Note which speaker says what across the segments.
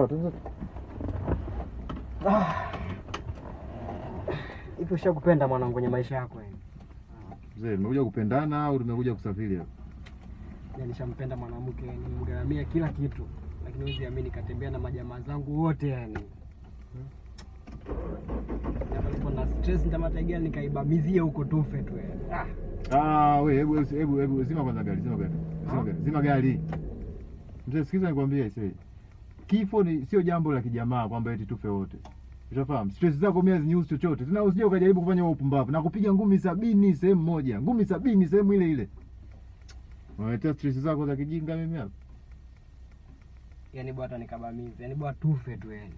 Speaker 1: Sawa, tuanze.
Speaker 2: Ipo shakupenda mwanangu kwenye maisha yako yani.
Speaker 1: Mzee, umekuja kupendana au umekuja kusafiri hapa?
Speaker 2: Yaani nishampenda mwanamke, nimgaramia kila kitu. Lakini huwezi amini katembea na majamaa zangu wote yani. Na stress nitamataigia nikaibamizia huko tufe tu yani.
Speaker 1: Wewe hebu zima kwanza gari, zima gari. Mzee, sikiza nikwambie sasa. Kifo ni sio jambo la kijamaa kwamba eti tufe wote. Ushafahamu? Stress zako mimi hazinyusi chochote. Tena usije ukajaribu kufanya wewe upumbavu na kupiga ngumi 70 sehemu moja. Ngumi 70 sehemu ile ile. Unaletea stress zako za kijinga mimi hapa.
Speaker 2: Yaani bwana nikabamize. Yaani bwana tufe tu yani.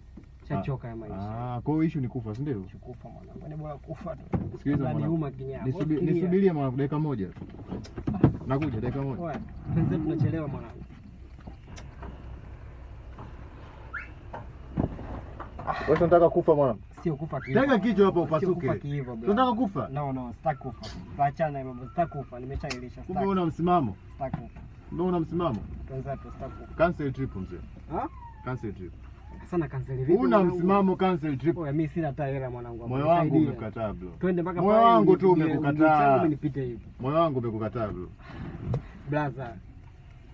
Speaker 2: Shachoka ya maisha.
Speaker 1: Kwa hiyo issue ni kufa, si ndio?
Speaker 2: Kufa mwanangu. Yaani bora kufa tu.
Speaker 1: Sikiliza mwanangu. Nisubirie mwanangu dakika moja. Nakuja dakika moja.
Speaker 2: Oya, penzi tunachelewa mwanangu.
Speaker 1: Wewe unataka kufa mwanangu?
Speaker 2: Sio kufa kitu.
Speaker 1: Tega kichwa hapo upasuke. Unataka kufa?
Speaker 2: No, sitaki kufa. Tuachane na mambo, sitaki kufa. Nimeshailisha sitaki.
Speaker 1: Kumbe una msimamo?
Speaker 2: Sitaki kufa.
Speaker 1: Kumbe una msimamo?
Speaker 2: Tuanze tu sitaki kufa.
Speaker 1: Cancel trip mzee. Cancel trip.
Speaker 2: Sana cancel vipi?
Speaker 1: Una msimamo, cancel trip.
Speaker 2: Oya, mimi sina hata hela mwanangu.
Speaker 1: Moyo wangu umekukataa bro.
Speaker 2: Twende mpaka
Speaker 1: pale. Moyo wangu tu umekukataa.
Speaker 2: Nipite hivi.
Speaker 1: Moyo wangu umekukataa bro.
Speaker 2: Brother.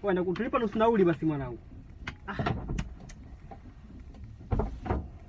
Speaker 2: Wewe ndio kutulipa nusu nauli basi mwanangu.